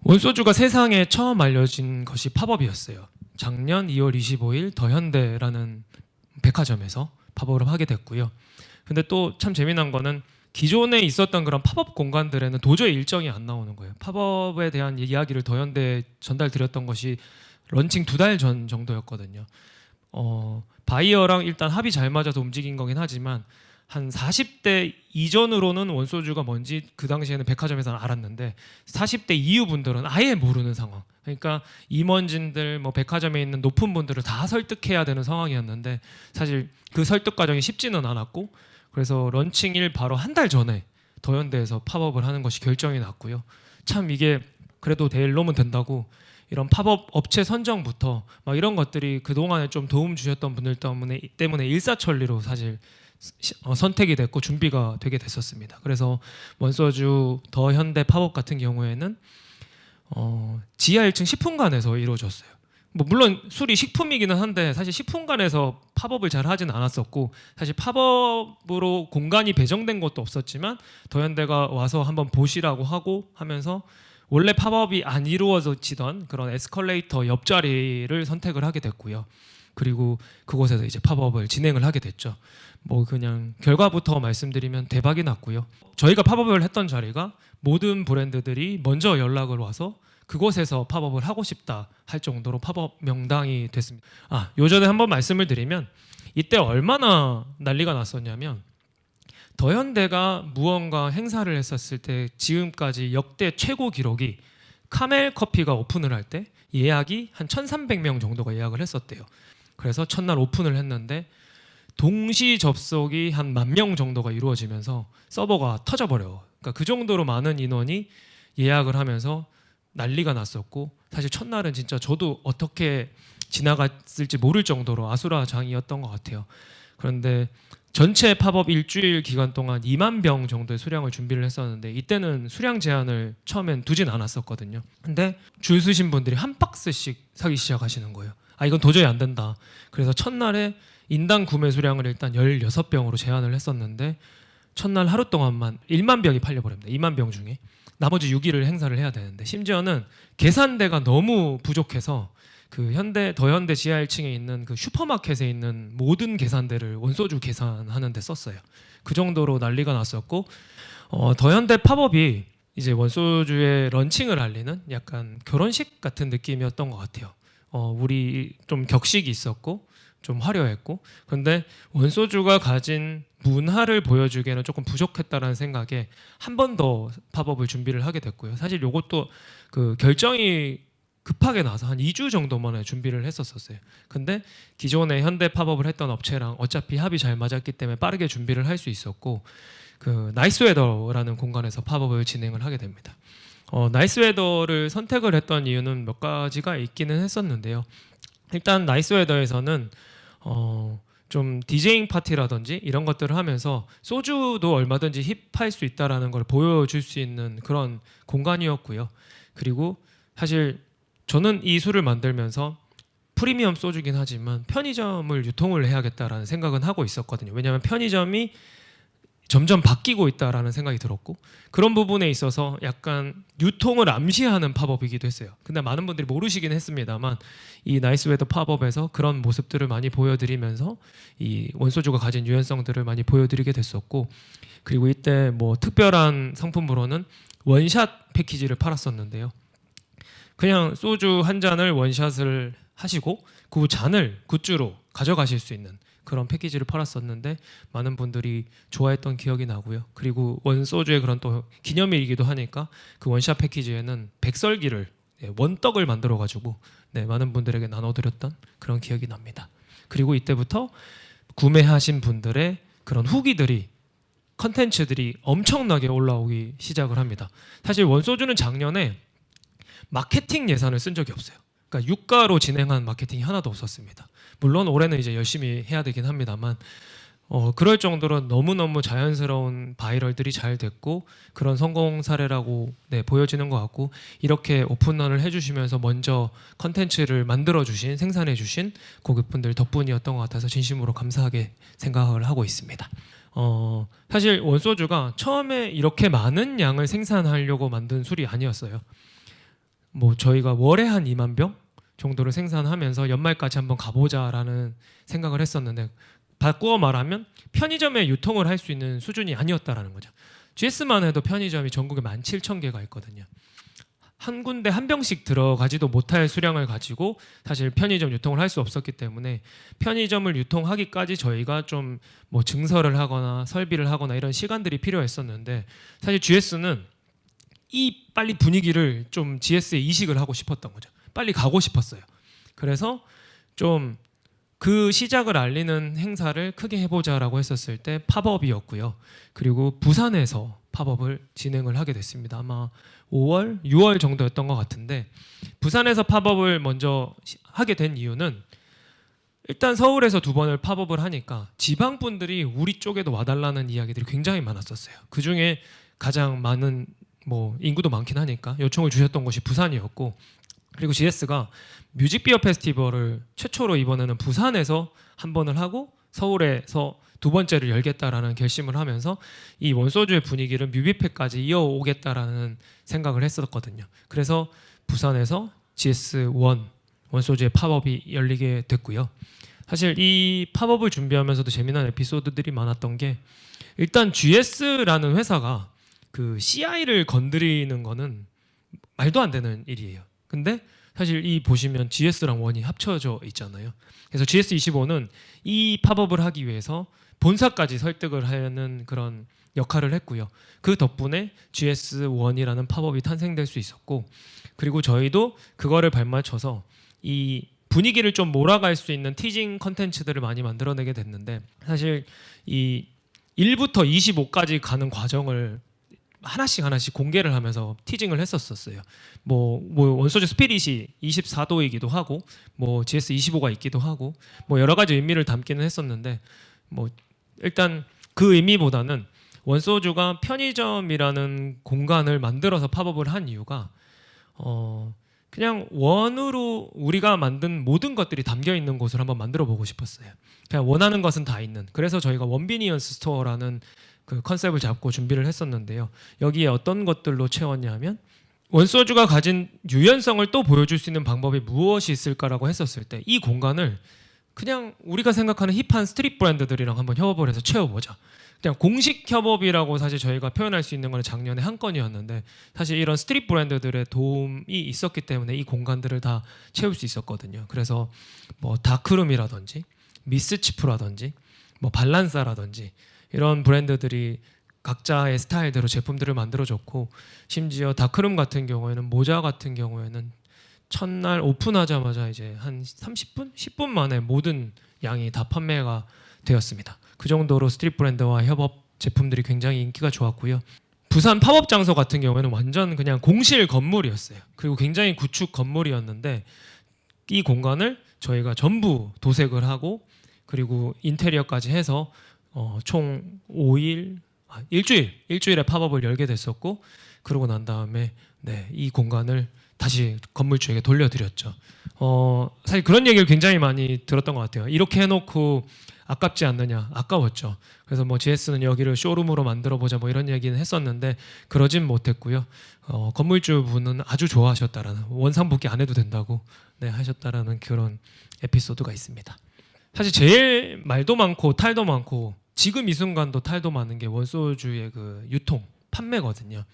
원소주가 세상에 처음 알려진 것이 팝업이었어요. 작년 2월 25일 더현대라는 백화점에서 팝업을 하게 됐고요. 근데 또 참 재미난 거는 기존에 있었던 그런 팝업 공간들에는 도저히 일정이 안 나오는 거예요. 팝업에 대한 이야기를 더현대에 전달드렸던 것이 런칭 2달 전 정도였거든요. 바이어랑 일단 합이 잘 맞아서 움직인 거긴 하지만 한 40대 이전으로는 원소주가 뭔지 그 당시에는 백화점에서는 알았는데 40대 이후 분들은 아예 모르는 상황. 그러니까 임원진들 뭐 백화점에 있는 높은 분들을 다 설득해야 되는 상황이었는데 사실 그 설득 과정이 쉽지는 않았고 그래서 런칭일 바로 한 달 전에 더현대에서 팝업을 하는 것이 결정이 났고요. 참 이게 그래도 될 놈은 된다고 이런 팝업 업체 선정부터 막 이런 것들이 그동안에 좀 도움 주셨던 분들 때문에 일사천리로 사실 선택이 됐고 준비가 되게 됐었습니다. 그래서 원소주 더현대 팝업 같은 경우에는 지하 1층 식품관에서 이루어졌어요. 뭐 물론 술이 식품이기는 한데 사실 식품관에서 팝업을 잘 하진 않았었고 사실 팝업으로 공간이 배정된 것도 없었지만 더현대가 와서 한번 보시라고 하고 하면서 원래 팝업이 안 이루어지던 그런 에스컬레이터 옆자리를 선택을 하게 됐고요. 그리고 그곳에서 이제 팝업을 진행을 하게 됐죠. 뭐 그냥 결과부터 말씀드리면 대박이 났고요. 저희가 팝업을 했던 자리가 모든 브랜드들이 먼저 연락을 와서 그곳에서 팝업을 하고 싶다 할 정도로 팝업 명당이 됐습니다. 요전에 한번 말씀을 드리면 이때 얼마나 난리가 났었냐면 더현대가 무언가 행사를 했었을 때 지금까지 역대 최고 기록이 카멜 커피가 오픈을 할 때 예약이 한 1,300명 정도가 예약을 했었대요. 그래서 첫날 오픈을 했는데 동시 접속이 한 10,000명 정도가 이루어지면서 서버가 터져버려요. 그러니까 그 정도로 많은 인원이 예약을 하면서 난리가 났었고 사실 첫날은 진짜 저도 어떻게 지나갔을지 모를 정도로 아수라장이었던 것 같아요. 그런데 전체 팝업 일주일 기간 동안 2만 병 정도의 수량을 준비를 했었는데 이때는 수량 제한을 처음엔 두진 않았었거든요. 근데 줄 서신 분들이 한 박스씩 사기 시작하시는 거예요. 이건 도저히 안 된다. 그래서 첫날에 인당 구매 수량을 일단 16병으로 제한을 했었는데 첫날 하루 동안만 1만 병이 팔려버립니다. 2만 병 중에. 나머지 6일을 행사를 해야 되는데 심지어는 계산대가 너무 부족해서 그 더현대 지하 1층에 있는 그 슈퍼마켓에 있는 모든 계산대를 원소주 계산하는 데 썼어요. 그 정도로 난리가 났었고 더현대 팝업이 이제 원소주의 런칭을 알리는 약간 결혼식 같은 느낌이었던 것 같아요. 우리 좀 격식이 있었고 좀 화려했고 그런데 원소주가 가진 문화를 보여주기에는 조금 부족했다라는 생각에 한 번 더 팝업을 준비를 하게 됐고요. 사실 이것도 그 결정이 급하게 나서 한 2주 정도 만에 준비를 했었어요. 근데 기존에 현대 팝업을 했던 업체랑 어차피 합이 잘 맞았기 때문에 빠르게 준비를 할 수 있었고 그 나이스웨더라는 공간에서 팝업을 진행을 하게 됩니다. 나이스웨더를 선택을 했던 이유는 몇 가지가 있기는 했었는데요. 일단 나이스웨더에서는 좀 디제잉 파티라든지 이런 것들을 하면서 소주도 얼마든지 힙할 수 있다라는 걸 보여줄 수 있는 그런 공간이었고요. 그리고 사실 저는 이 술을 만들면서 프리미엄 소주긴 하지만 편의점을 유통을 해야겠다라는 생각은 하고 있었거든요. 왜냐하면 편의점이 점점 바뀌고 있다라는 생각이 들었고, 그런 부분에 있어서 약간 유통을 암시하는 팝업이기도 했어요. 근데 많은 분들이 모르시긴 했습니다만 이 나이스웨더 팝업에서 그런 모습들을 많이 보여드리면서 이 원소주가 가진 유연성들을 많이 보여드리게 됐었고, 그리고 이때 뭐 특별한 상품으로는 원샷 패키지를 팔았었는데요. 그냥 소주 한 잔을 원샷을 하시고 그 잔을 굿즈로 가져가실 수 있는 그런 패키지를 팔았었는데 많은 분들이 좋아했던 기억이 나고요. 그리고 원소주의 그런 또 기념일이기도 하니까 그 원샷 패키지에는 백설기를, 원떡을 만들어 가지고 많은 분들에게 나눠드렸던 그런 기억이 납니다. 그리고 이때부터 구매하신 분들의 그런 후기들이, 컨텐츠들이 엄청나게 올라오기 시작을 합니다. 사실 원소주는 작년에 마케팅 예산을 쓴 적이 없어요. 그러니까 유가로 진행한 마케팅이 하나도 없었습니다. 물론 올해는 이제 열심히 해야 되긴 합니다만 그럴 정도로 너무너무 자연스러운 바이럴들이 잘 됐고 그런 성공 사례라고 보여지는 것 같고, 이렇게 오픈런을 해주시면서 먼저 컨텐츠를 만들어주신, 생산해주신 고객분들 덕분이었던 것 같아서 진심으로 감사하게 생각을 하고 있습니다. 사실 원소주가 처음에 이렇게 많은 양을 생산하려고 만든 술이 아니었어요. 뭐 저희가 월에 한 2만 병 정도를 생산하면서 연말까지 한번 가보자라는 생각을 했었는데, 바꾸어 말하면 편의점에 유통을 할 수 있는 수준이 아니었다라는 거죠. GS만 해도 편의점이 전국에 17,000개가 있거든요. 한 군데 한 병씩 들어가지도 못할 수량을 가지고 사실 편의점 유통을 할 수 없었기 때문에 편의점을 유통하기까지 저희가 좀 뭐 증설을 하거나 설비를 하거나 이런 시간들이 필요했었는데, 사실 GS는 이 빨리 분위기를 좀 GS에 이식을 하고 싶었던 거죠. 빨리 가고 싶었어요. 그래서 좀 그 시작을 알리는 행사를 크게 해보자라고 했었을 때 팝업이었고요. 그리고 부산에서 팝업을 진행을 하게 됐습니다. 아마 5월, 6월 정도였던 것 같은데, 부산에서 팝업을 먼저 하게 된 이유는 일단 서울에서 2번을 팝업을 하니까 지방 분들이 우리 쪽에도 와달라는 이야기들이 굉장히 많았었어요. 그 중에 가장 많은, 뭐 인구도 많긴 하니까 요청을 주셨던 곳이 부산이었고, 그리고 GS가 뮤직비어 페스티벌을 최초로 이번에는 부산에서 한 번을 하고 서울에서 2번째를 열겠다라는 결심을 하면서 이 원소주의 분위기를 뮤비패까지 이어오겠다라는 생각을 했었거든요. 그래서 부산에서 GS1 원소주의 팝업이 열리게 됐고요. 사실 이 팝업을 준비하면서도 재미난 에피소드들이 많았던 게, 일단 GS라는 회사가 그 CI를 건드리는 거는 말도 안 되는 일이에요. 근데 사실 이 보시면 GS랑 원이 합쳐져 있잖아요. 그래서 GS25는 이 팝업을 하기 위해서 본사까지 설득을 하는 그런 역할을 했고요. 그 덕분에 GS1이라는 팝업이 탄생될 수 있었고, 그리고 저희도 그거를 발맞춰서 이 분위기를 좀 몰아갈 수 있는 티징 컨텐츠들을 많이 만들어내게 됐는데, 사실 이 1부터 25까지 가는 과정을 하나씩 공개를 하면서 티징을 했었어요. 뭐 원소주 스피릿이 24도이기도 하고, 뭐 GS25가 있기도 하고, 뭐 여러 가지 의미를 담기는 했었는데, 뭐 일단 그 의미보다는 원소주가 편의점이라는 공간을 만들어서 팝업을 한 이유가 그냥 원으로 우리가 만든 모든 것들이 담겨 있는 곳을 한번 만들어 보고 싶었어요. 그냥 원하는 것은 다 있는. 그래서 저희가 원비니언스 스토어라는 그 컨셉을 잡고 준비를 했었는데요. 여기에 어떤 것들로 채웠냐면, 원소주가 가진 유연성을 또 보여줄 수 있는 방법이 무엇이 있을까라고 했었을 때 이 공간을 그냥 우리가 생각하는 힙한 스트릿 브랜드들이랑 한번 협업을 해서 채워보자. 그냥 공식 협업이라고 사실 저희가 표현할 수 있는 건 작년에 한 건이었는데, 사실 이런 스트릿 브랜드들의 도움이 있었기 때문에 이 공간들을 다 채울 수 있었거든요. 그래서 뭐 다크룸이라든지 미스치프라든지 뭐 발란사라든지 이런 브랜드들이 각자의 스타일대로 제품들을 만들어줬고, 심지어 다크룸 같은 경우에는, 모자 같은 경우에는 첫날 오픈하자마자 이제 한 30분? 10분 만에 모든 양이 다 판매가 되었습니다. 그 정도로 스트릿 브랜드와 협업 제품들이 굉장히 인기가 좋았고요. 부산 팝업 장소 같은 경우에는 완전 그냥 공실 건물이었어요. 그리고 굉장히 구축 건물이었는데 이 공간을 저희가 전부 도색을 하고, 그리고 인테리어까지 해서 총 5일, 일주일에 팝업을 열게 됐었고, 그러고 난 다음에 이 공간을 다시 건물주에게 돌려드렸죠. 사실 그런 얘기를 굉장히 많이 들었던 것 같아요. 이렇게 해놓고 아깝지 않느냐? 아까웠죠. 그래서 뭐 GS는 여기를 쇼룸으로 만들어 보자 뭐 이런 얘기는 했었는데 그러진 못했고요. 건물주분은 아주 좋아하셨다라는, 원상복귀 안 해도 된다고 네, 하셨다라는 그런 에피소드가 있습니다. 사실 제일 말도 많고 탈도 많고 지금 이 순간도 탈도 많은 게 원소주의 그 유통, 판매거든요.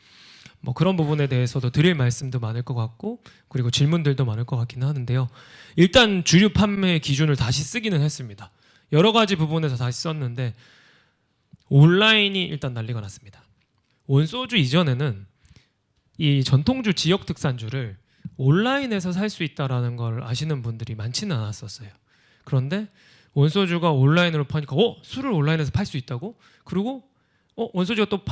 뭐 그런 부분에 대해서도 드릴 말씀도 많을 것 같고 그리고 질문들도 많을 것 같기는 하는데요. 일단 주류 판매 기준을 다시 쓰기는 했습니다. 여러 가지 부분에서 다시 썼는데 온라인이 일단 난리가 났습니다. 원소주 이전에는 이 전통주 지역 특산주를 온라인에서 살 수 있다라는 걸 아시는 분들이 많지는 않았었어요. 그런데 원소주가 온라인으로 파니까 술을 온라인에서 팔 수 있다고? 그리고 원소주가 또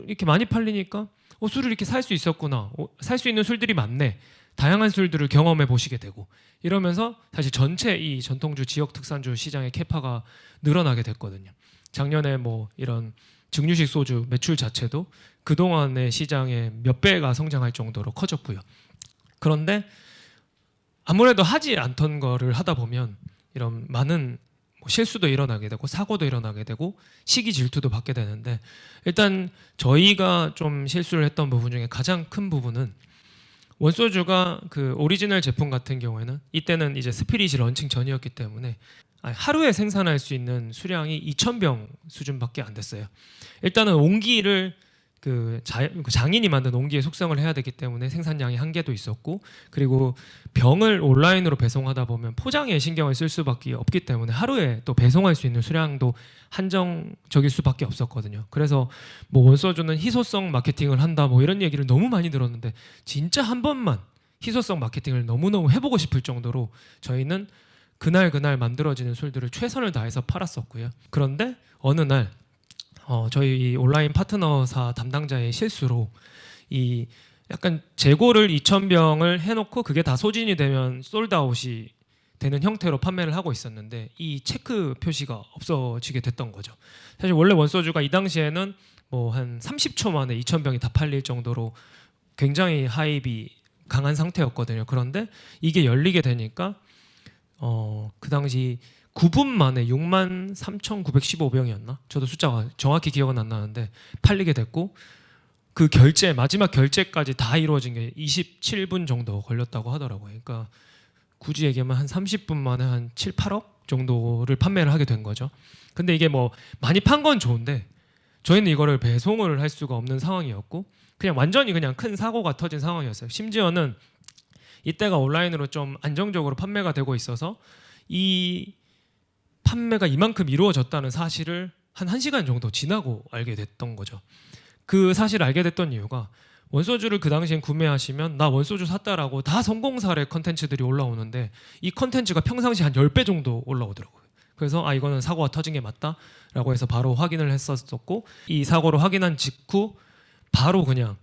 이렇게 많이 팔리니까 술을 이렇게 살 수 있었구나. 살 수 있는 술들이 많네. 다양한 술들을 경험해 보시게 되고 이러면서 사실 전체 이 전통주 지역 특산주 시장의 캐파가 늘어나게 됐거든요. 작년에 뭐 이런 증류식 소주 매출 자체도 그동안의 시장의 몇 배가 성장할 정도로 커졌고요. 그런데 아무래도 하지 않던 거를 하다 보면 이런 많은 실수도 일어나게 되고 사고도 일어나게 되고 시기 질투도 받게 되는데 일단 저희가 좀 실수를 했던 부분 중에 가장 큰 부분은 원소주가 그 오리지널 제품 같은 경우에는 이때는 이제 스피릿이 런칭 전이었기 때문에 하루에 생산할 수 있는 수량이 2,000병 수준밖에 안 됐어요. 일단은 온기를 그 장인이 만든 온기의 숙성을 해야 되기 때문에 생산량이 한계도 있었고 그리고 병을 온라인으로 배송하다 보면 포장에 신경을 쓸 수밖에 없기 때문에 하루에 또 배송할 수 있는 수량도 한정적일 수밖에 없었거든요. 그래서 뭐 원소주는 희소성 마케팅을 한다 뭐 이런 얘기를 너무 많이 들었는데 진짜 한 번만 희소성 마케팅을 너무너무 해보고 싶을 정도로 저희는 그날 만들어지는 술들을 최선을 다해서 팔았었고요. 그런데 어느 날 저희 온라인 파트너사 담당자의 실수로 이 약간 재고를 2,000병을 해놓고 그게 다 소진이 되면 솔드아웃이 되는 형태로 판매를 하고 있었는데 이 체크 표시가 없어지게 됐던 거죠. 사실 원래 원소주가 이 당시에는 뭐 한 30초 만에 2,000병이 다 팔릴 정도로 굉장히 하입이 강한 상태였거든요. 그런데 이게 열리게 되니까 그 당시 9분 만에 63,915병이었나? 저도 숫자가 정확히 기억은 안 나는데 팔리게 됐고 그 마지막 결제까지 다 이루어진 게 27분 정도 걸렸다고 하더라고요. 그러니까 굳이 얘기하면 한 30분 만에 한 7, 8억 정도를 판매를 하게 된 거죠. 근데 이게 뭐 많이 판 건 좋은데 저희는 이거를 배송을 할 수가 없는 상황이었고 그냥 완전히 그냥 큰 사고가 터진 상황이었어요. 심지어는 이때가 온라인으로 좀 안정적으로 판매가 되고 있어서 이 판매가 이만큼 이루어졌다는 사실을 한 1시간 정도 지나고 알게 됐던 거죠. 그 사실을 알게 됐던 이유가 원소주를 그 당시엔 구매하시면 나 원소주 샀다라고 다 성공 사례 컨텐츠들이 올라오는데 이 컨텐츠가 평상시 한 10배 정도 올라오더라고요. 그래서 이거는 사고가 터진 게 맞다라고 해서 바로 확인을 했었고 이 사고를 확인한 직후 바로 그냥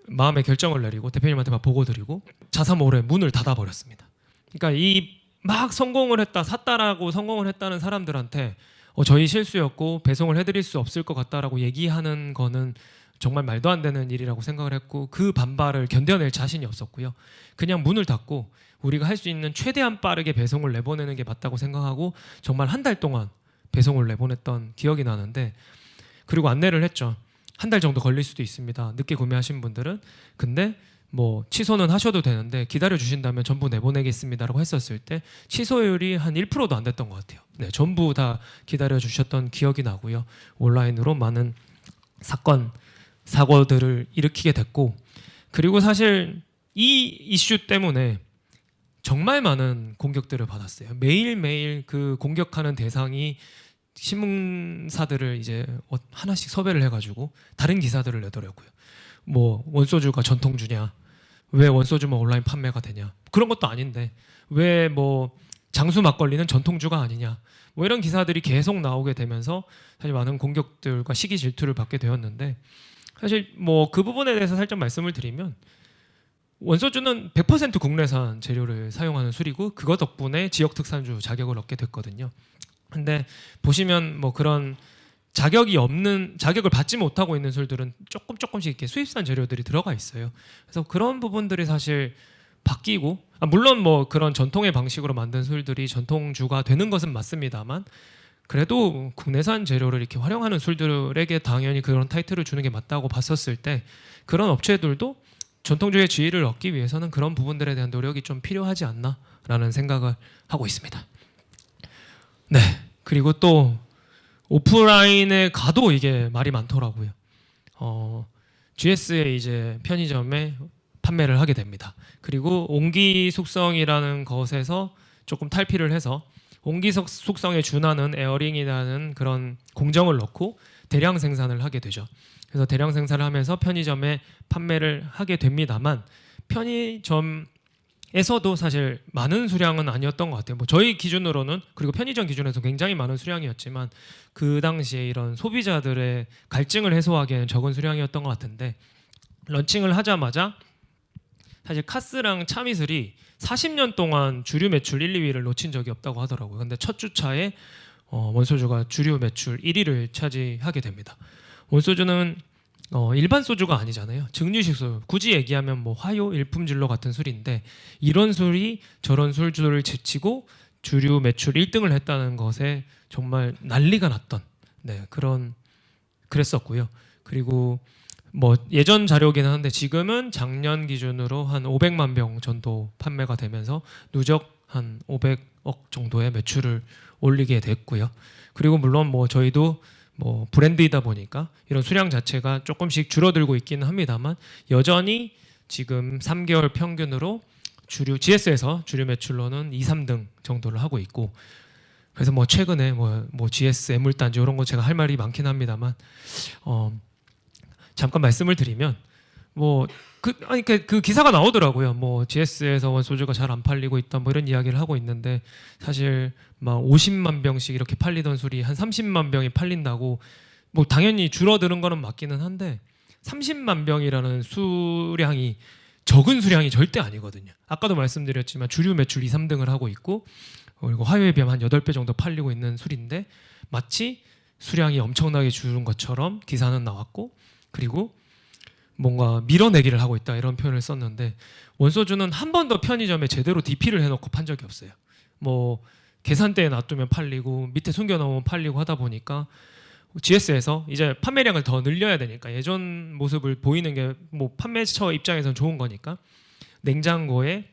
마음의 결정을 내리고 대표님한테 막 보고 드리고 자사몰에 문을 닫아버렸습니다. 그러니까 이 막 성공을 했다 샀다라고 성공을 했다는 사람들한테 저희 실수였고 배송을 해드릴 수 없을 것 같다라고 얘기하는 거는 정말 말도 안 되는 일이라고 생각을 했고 그 반발을 견뎌낼 자신이 없었고요. 그냥 문을 닫고 우리가 할 수 있는 최대한 빠르게 배송을 내보내는 게 맞다고 생각하고 정말 한 달 동안 배송을 내보냈던 기억이 나는데 그리고 안내를 했죠. 한 달 정도 걸릴 수도 있습니다. 늦게 구매하신 분들은. 근데 뭐 취소는 하셔도 되는데 기다려 주신다면 전부 내보내겠습니다라고 했었을 때 취소율이 한 1%도 안 됐던 것 같아요. 네, 전부 다 기다려 주셨던 기억이 나고요. 온라인으로 많은 사고들을 일으키게 됐고 그리고 사실 이 이슈 때문에 정말 많은 공격들을 받았어요. 매일매일 그 공격하는 대상이 신문사들을 이제 하나씩 섭외를 해가지고 다른 기사들을 내더라고요. 뭐 원소주가 전통주냐? 왜 원소주만 온라인 판매가 되냐? 그런 것도 아닌데 왜 뭐 장수 막걸리는 전통주가 아니냐? 뭐 이런 기사들이 계속 나오게 되면서 사실 많은 공격들과 시기 질투를 받게 되었는데 사실 뭐 그 부분에 대해서 살짝 말씀을 드리면 원소주는 100% 국내산 재료를 사용하는 술이고 그거 덕분에 지역 특산주 자격을 얻게 됐거든요. 근데 보시면 뭐 그런 자격을 받지 못하고 있는 술들은 조금씩 이렇게 수입산 재료들이 들어가 있어요. 그래서 그런 부분들이 사실 바뀌고, 물론 뭐 그런 전통의 방식으로 만든 술들이 전통주가 되는 것은 맞습니다만, 그래도 국내산 재료를 이렇게 활용하는 술들에게 당연히 그런 타이틀을 주는 게 맞다고 봤었을 때, 그런 업체들도 전통주의 지위를 얻기 위해서는 그런 부분들에 대한 노력이 좀 필요하지 않나라는 생각을 하고 있습니다. 네, 그리고 또 오프라인에 가도 이게 말이 많더라고요. GS의 이제 편의점에 판매를 하게 됩니다. 그리고 옹기 숙성이라는 것에서 조금 탈피를 해서 옹기 숙성에 준하는 에어링이라는 그런 공정을 넣고 대량 생산을 하게 되죠. 그래서 대량 생산을 하면서 편의점에 판매를 하게 됩니다만, 편의점에서도 사실 많은 수량은 아니었던 것 같아요. 뭐 저희 기준으로는, 그리고 편의점 기준에서 굉장히 많은 수량이었지만 그 당시에 이런 소비자들의 갈증을 해소하기에는 적은 수량이었던 것 같은데, 런칭을 하자마자 사실 카스랑 차미슬이 40년 동안 주류 매출 1, 2위를 놓친 적이 없다고 하더라고요. 근데 첫 주차에 원소주가 주류 매출 1위를 차지하게 됩니다. 원소주는 일반 소주가 아니잖아요. 증류식 소주. 굳이 얘기하면 뭐 화요, 일품진로 같은 술인데, 이런 술이 저런 술주를 제치고 주류 매출 1등을 했다는 것에 정말 난리가 났던, 그랬었고요. 그리고 뭐 예전 자료긴 한데 지금은 작년 기준으로 한 500만 병 정도 판매가 되면서 누적 한 500억 정도의 매출을 올리게 됐고요. 그리고 물론 뭐 저희도 뭐 브랜드이다 보니까 이런 수량 자체가 조금씩 줄어들고 있기는 합니다만, 여전히 지금 3개월 평균으로 GS에서 주류 매출로는 2, 3등 정도를 하고 있고, 그래서 뭐 최근에 뭐 GS 애물단지 이런 거 제가 할 말이 많긴 합니다만, 잠깐 말씀을 드리면 그 기사가 나오더라고요. 뭐 GS에서 원소주가 잘 안 팔리고 있다 뭐 이런 이야기를 하고 있는데, 사실 막 50만 병씩 이렇게 팔리던 술이 한 30만 병이 팔린다고, 뭐 당연히 줄어드는 거는 맞기는 한데 30만 병이라는 수량이 적은 수량이 절대 아니거든요. 아까도 말씀드렸지만 주류 매출 2, 3등을 하고 있고, 그리고 화요에 비하면 한 8배 정도 팔리고 있는 술인데, 마치 수량이 엄청나게 줄은 것처럼 기사는 나왔고, 그리고 뭔가 밀어내기를 하고 있다 이런 표현을 썼는데, 원소주는 한 번도 편의점에 제대로 DP를 해놓고 판 적이 없어요. 뭐 계산대에 놔두면 팔리고 밑에 숨겨놓으면 팔리고 하다 보니까 GS에서 이제 판매량을 더 늘려야 되니까, 예전 모습을 보이는 게 뭐 판매처 입장에서는 좋은 거니까 냉장고에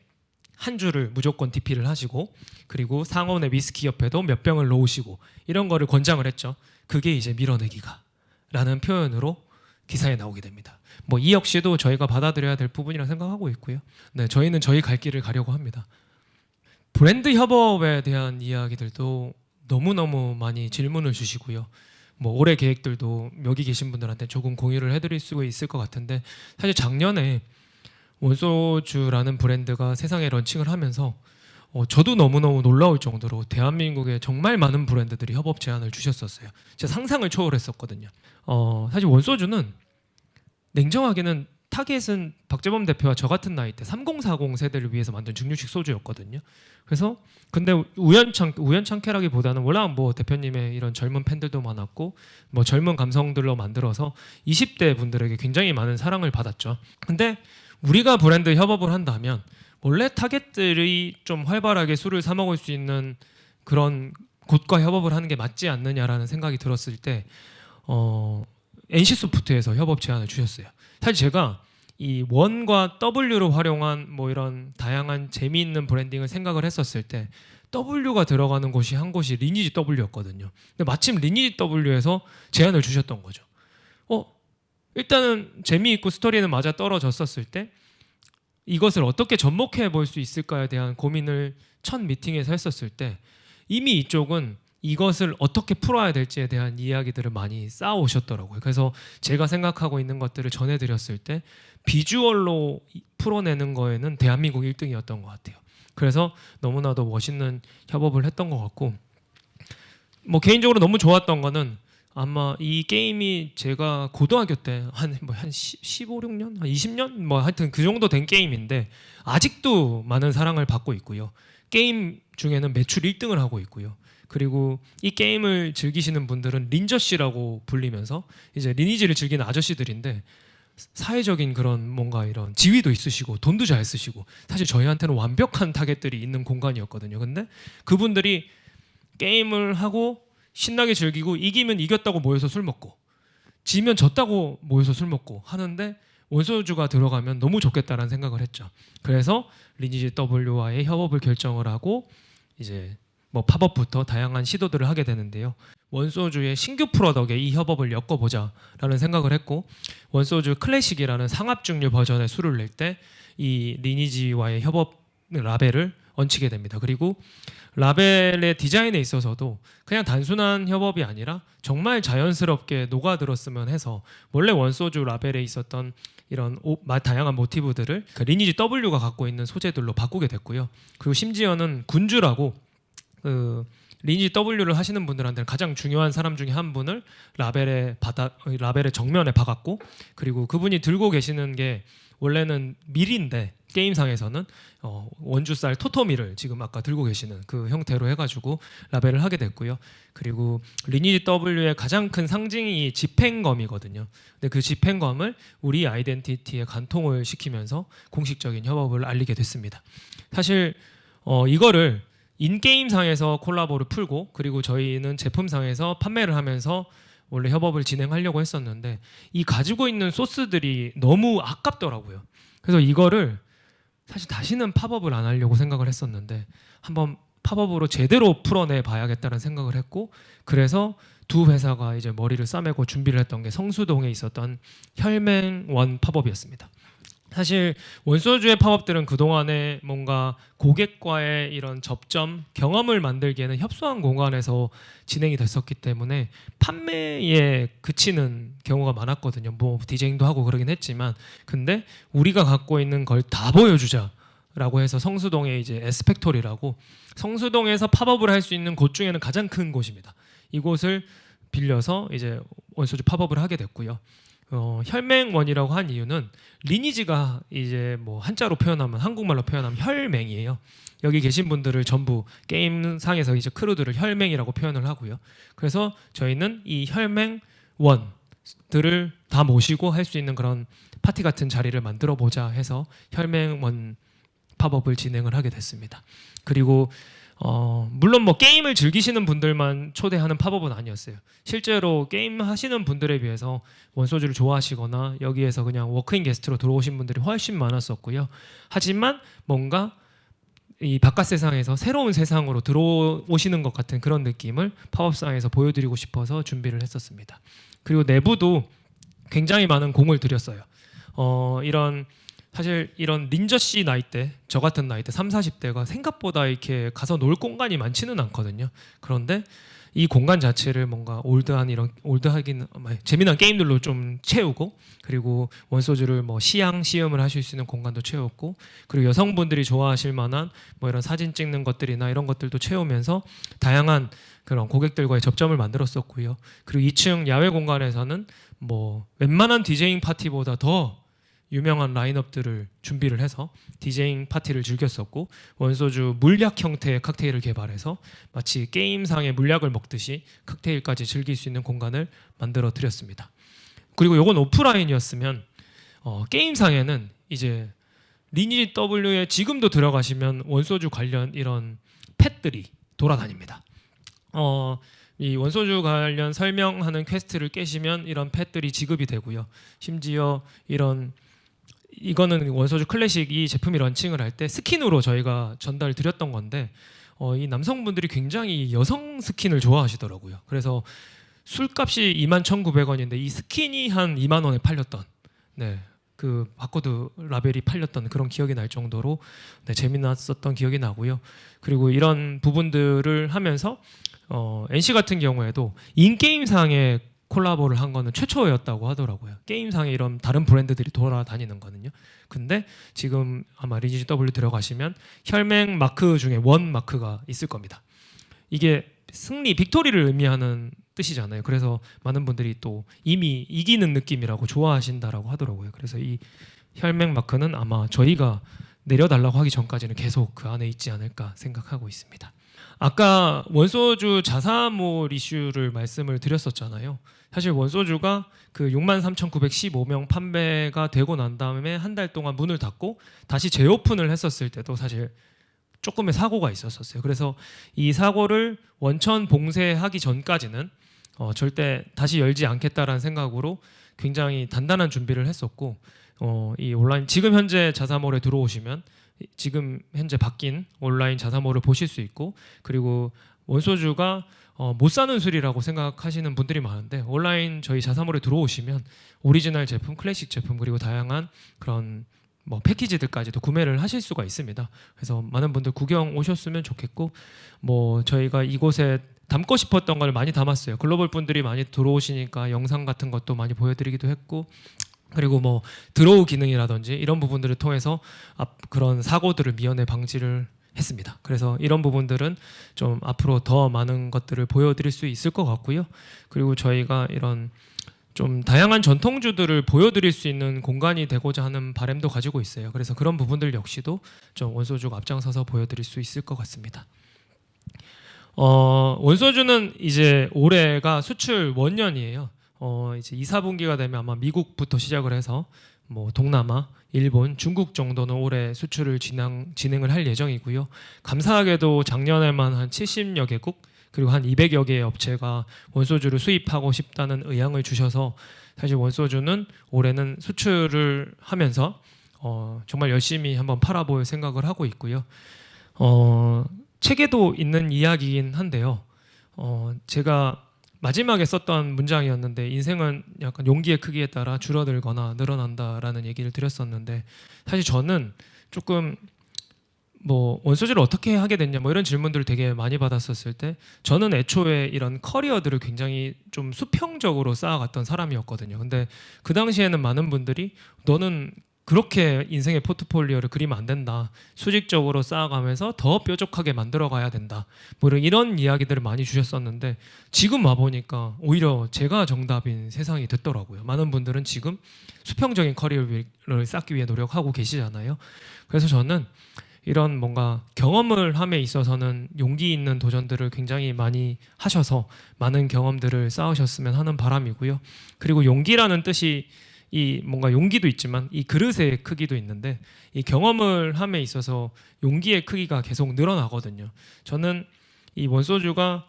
한 주를 무조건 DP를 하시고, 그리고 상온의 위스키 옆에도 몇 병을 놓으시고, 이런 거를 권장을 했죠. 그게 이제 밀어내기가 라는 표현으로 기사에 나오게 됩니다. 뭐 이 역시도 저희가 받아들여야 될 부분이라 생각하고 있고요. 네, 저희는 저희 갈 길을 가려고 합니다. 브랜드 협업에 대한 이야기들도 너무너무 많이 질문을 주시고요. 뭐 올해 계획들도 여기 계신 분들한테 조금 공유를 해드릴 수 있을 것 같은데, 사실 작년에 원소주라는 브랜드가 세상에 런칭을 하면서 저도 너무너무 놀라울 정도로 대한민국에 정말 많은 브랜드들이 협업 제안을 주셨었어요. 제 상상을 초월했었거든요. 사실 원소주는 냉정하게는 타겟은 박재범 대표와 저 같은 나이 때 3040 세대를 위해서 만든 증류식 소주였거든요. 그래서 근데 우연찮게라기보다는 워낙 뭐 대표님의 이런 젊은 팬들도 많았고, 뭐 젊은 감성들로 만들어서 20대 분들에게 굉장히 많은 사랑을 받았죠. 근데 우리가 브랜드 협업을 한다면 원래 타겟들이 좀 활발하게 술을 사 먹을 수 있는 그런 곳과 협업을 하는 게 맞지 않느냐라는 생각이 들었을 때 NC소프트에서 협업 제안을 주셨어요. 사실 제가 이 원과 W로 활용한 뭐 이런 다양한 재미있는 브랜딩을 생각을 했었을 때 W가 들어가는 곳이 한 곳이 리니지 W였거든요. 근데 마침 리니지 W에서 제안을 주셨던 거죠. 일단은 재미있고 스토리는 맞아 떨어졌었을 때 이것을 어떻게 접목해 볼 수 있을까에 대한 고민을 첫 미팅에서 했었을 때, 이미 이쪽은 이것을 어떻게 풀어야 될지에 대한 이야기들을 많이 쌓아오셨더라고요. 그래서 제가 생각하고 있는 것들을 전해드렸을 때 비주얼로 풀어내는 거에는 대한민국 1등이었던 것 같아요. 그래서 너무나도 멋있는 협업을 했던 것 같고, 뭐 개인적으로 너무 좋았던 거는 아마 이 게임이 제가 고등학교 때 한 15, 16년, 한 20년 뭐 하여튼 그 정도 된 게임인데 아직도 많은 사랑을 받고 있고요. 게임 중에는 매출 1등을 하고 있고요. 그리고 이 게임을 즐기시는 분들은 린저씨라고 불리면서 이제 리니지를 즐기는 아저씨들인데 사회적인 그런 뭔가 이런 지위도 있으시고 돈도 잘 쓰시고 사실 저희한테는 완벽한 타겟들이 있는 공간이었거든요. 근데 그분들이 게임을 하고 신나게 즐기고 이기면 이겼다고 모여서 술 먹고 지면 졌다고 모여서 술 먹고 하는데 원소주가 들어가면 너무 좋겠다라는 생각을 했죠. 그래서 리니지 W와의 협업을 결정을 하고 이제 뭐 팝업부터 다양한 시도들을 하게 되는데요. 원소주의 신규 프로덕에 이 협업을 엮어보자라는 생각을 했고 원소주 클래식이라는 상압증류 버전의 술을 낼 때 이 리니지와의 협업 라벨을 얹히게 됩니다. 그리고 라벨의 디자인에 있어서도 그냥 단순한 협업이 아니라 정말 자연스럽게 녹아들었으면 해서 원래 원소주 라벨에 있었던 이런 다양한 모티브들을 그 리니지 W가 갖고 있는 소재들로 바꾸게 됐고요. 그리고 심지어는 군주라고 그 리니지 W를 하시는 분들한테는 가장 중요한 사람 중에 한 분을 라벨의 정면에 박았고 그리고 그분이 들고 계시는 게 원래는 밀인데 게임상에서는 원주쌀 토토미를 지금 아까 들고 계시는 그 형태로 해가지고 라벨을 하게 됐고요. 그리고 리니지 W의 가장 큰 상징이 집행검이거든요. 근데 그 집행검을 우리 아이덴티티에 간통을 시키면서 공식적인 협업을 알리게 됐습니다. 사실 이거를 인게임상에서 콜라보를 풀고 그리고 저희는 제품상에서 판매를 하면서 원래 협업을 진행하려고 했었는데 이 가지고 있는 소스들이 너무 아깝더라고요. 그래서 이거를 사실 다시는 팝업을 안 하려고 생각을 했었는데 한번 팝업으로 제대로 풀어내 봐야겠다는 생각을 했고 그래서 두 회사가 이제 머리를 싸매고 준비를 했던 게 성수동에 있었던 혈맹원 팝업이었습니다. 사실 원소주의 팝업들은 그동안에 뭔가 고객과의 이런 접점, 경험을 만들기에는 협소한 공간에서 진행이 됐었기 때문에 판매에 그치는 경우가 많았거든요. 뭐 디제잉도 하고 그러긴 했지만 근데 우리가 갖고 있는 걸 다 보여주자라고 해서 성수동에 이제 에스펙토리라고 성수동에서 팝업을 할 수 있는 곳 중에는 가장 큰 곳입니다. 이곳을 빌려서 이제 원소주 팝업을 하게 됐고요. 혈맹원이라고 한 이유는 리니지가 이제 뭐 한자로 표현하면 한국말로 표현하면 혈맹이에요. 여기 계신 분들을 전부 게임상에서 이제 크루들을 혈맹이라고 표현을 하고요. 그래서 저희는 이 혈맹원들을 다 모시고 할 수 있는 그런 파티 같은 자리를 만들어 보자 해서 혈맹원 팝업을 진행을 하게 됐습니다. 그리고 물론 뭐 게임을 즐기시는 분들만 초대하는 팝업은 아니었어요. 실제로 게임 하시는 분들에 비해서 원소주를 좋아하시거나 여기에서 그냥 워크인 게스트로 들어오신 분들이 훨씬 많았었고요. 하지만 뭔가 이 바깥 세상에서 새로운 세상으로 들어오시는 것 같은 그런 느낌을 팝업상에서 보여드리고 싶어서 준비를 했었습니다. 그리고 내부도 굉장히 많은 공을 들였어요. 사실 이런 린저씨 나이대, 저 같은 나이대 30, 40대가 생각보다 이렇게 가서 놀 공간이 많지는 않거든요. 그런데 이 공간 자체를 뭔가 올드하긴 재미난 게임들로 좀 채우고 그리고 원소주를 뭐 시음을 하실 수 있는 공간도 채웠고 그리고 여성분들이 좋아하실 만한 뭐 이런 사진 찍는 것들이나 이런 것들도 채우면서 다양한 그런 고객들과의 접점을 만들었었고요. 그리고 2층 야외 공간에서는 뭐 웬만한 디제잉 파티보다 더 유명한 라인업들을 준비를 해서 디제잉 파티를 즐겼었고 원소주 물약 형태의 칵테일을 개발해서 마치 게임상의 물약을 먹듯이 칵테일까지 즐길 수 있는 공간을 만들어 드렸습니다. 그리고 이건 오프라인이었으면 게임상에는 이제 리니지 W에 지금도 들어가시면 원소주 관련 이런 팻들이 돌아다닙니다. 이 원소주 관련 설명하는 퀘스트를 깨시면 이런 팻들이 지급이 되고요. 심지어 이거는 원소주 클래식 이 제품이 런칭을 할 때 스킨으로 저희가 전달 드렸던 건데 이 남성분들이 굉장히 여성 스킨을 좋아하시더라고요. 그래서 술값이 21,900원인데 이 스킨이 한 2만 원에 팔렸던 그 바코드 라벨이 팔렸던 그런 기억이 날 정도로 재미났었던 기억이 나고요. 그리고 이런 부분들을 하면서 NC 같은 경우에도 인게임상의 콜라보를 한 거는 최초였다고 하더라고요. 게임상에 이런 다른 브랜드들이 돌아다니는 거는요. 근데 지금 아마 리니지 W 들어가시면 혈맹 마크 중에 원 마크가 있을 겁니다. 이게 승리, 빅토리를 의미하는 뜻이잖아요. 그래서 많은 분들이 또 이미 이기는 느낌이라고 좋아하신다라고 하더라고요. 그래서 이 혈맹 마크는 아마 저희가 내려달라고 하기 전까지는 계속 그 안에 있지 않을까 생각하고 있습니다. 아까 원소주 자사몰 이슈를 말씀을 드렸었잖아요. 사실 원소주가 그 63,915명 판매가 되고 난 다음에 한 달 동안 문을 닫고 다시 재오픈을 했었을 때도 사실 조금의 사고가 있었어요. 그래서 이 사고를 원천 봉쇄하기 전까지는 절대 다시 열지 않겠다라는 생각으로 굉장히 단단한 준비를 했었고, 이 온라인 지금 현재 자사몰에 들어오시면 지금 현재 바뀐 온라인 자사몰을 보실 수 있고, 그리고 원소주가 못 사는 술이라고 생각하시는 분들이 많은데 온라인 저희 자사몰에 들어오시면 오리지널 제품, 클래식 제품, 그리고 다양한 그런 뭐 패키지들까지도 구매를 하실 수가 있습니다. 그래서 많은 분들 구경 오셨으면 좋겠고, 뭐 저희가 이곳에 담고 싶었던 걸 많이 담았어요. 글로벌 분들이 많이 들어오시니까 영상 같은 것도 많이 보여드리기도 했고, 그리고 뭐 드로우 기능이라든지 이런 부분들을 통해서 그런 사고들을 미연에 방지를 했습니다. 그래서 이런 부분들은 좀 앞으로 더 많은 것들을 보여드릴 수 있을 것 같고요. 그리고 저희가 이런 좀 다양한 전통주들을 보여드릴 수 있는 공간이 되고자 하는 바람도 가지고 있어요. 그래서 그런 부분들 역시도 좀 원소주가 앞장서서 보여드릴 수 있을 것 같습니다. 원소주는 이제 올해가 수출 원년이에요. 이제 2, 4분기가 되면 아마 미국부터 시작을 해서 뭐 동남아, 일본, 중국 정도는 올해 수출을 진행을 할 예정이고요. 감사하게도 작년에만 한 70여 개국 그리고 한 200여 개의 업체가 원소주를 수입하고 싶다는 의향을 주셔서 사실 원소주는 올해는 수출을 하면서 정말 열심히 한번 팔아볼 생각을 하고 있고요. 책에도 있는 이야기이긴 한데요. 제가 마지막에 썼던 문장이었는데 인생은 약간 용기의 크기에 따라 줄어들거나 늘어난다라는 얘기를 드렸었는데, 사실 저는 조금 뭐 원소주를 어떻게 하게 됐냐 뭐 이런 질문들을 되게 많이 받았었을 때 저는 애초에 이런 커리어들을 굉장히 좀 수평적으로 쌓아갔던 사람이었거든요. 근데 그 당시에는 많은 분들이 너는 그렇게 인생의 포트폴리오를 그리면 안 된다. 수직적으로 쌓아가면서 더 뾰족하게 만들어가야 된다. 뭐 이런 이야기들을 많이 주셨었는데 지금 와보니까 오히려 제가 정답인 세상이 됐더라고요. 많은 분들은 지금 수평적인 커리어를 쌓기 위해 노력하고 계시잖아요. 그래서 저는 이런 뭔가 경험을 함에 있어서는 용기 있는 도전들을 굉장히 많이 하셔서 많은 경험들을 쌓으셨으면 하는 바람이고요. 그리고 용기라는 뜻이 이 뭔가 용기도 있지만 이 그릇의 크기도 있는데 이 경험을 함에 있어서 용기의 크기가 계속 늘어나거든요. 저는 이 원소주가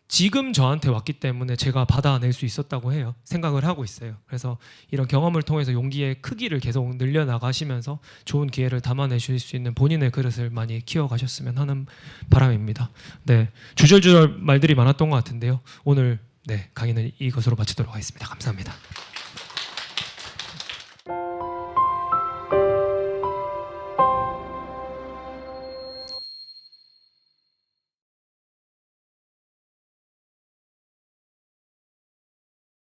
지금 저한테 왔기 때문에 제가 받아낼 수 있었다고 해요. 생각을 하고 있어요. 그래서 이런 경험을 통해서 용기의 크기를 계속 늘려나가시면서 좋은 기회를 담아내실 수 있는 본인의 그릇을 많이 키워가셨으면 하는 바람입니다. 네, 주절주절 말들이 많았던 것 같은데요. 오늘 강의는 이것으로 마치도록 하겠습니다. 감사합니다.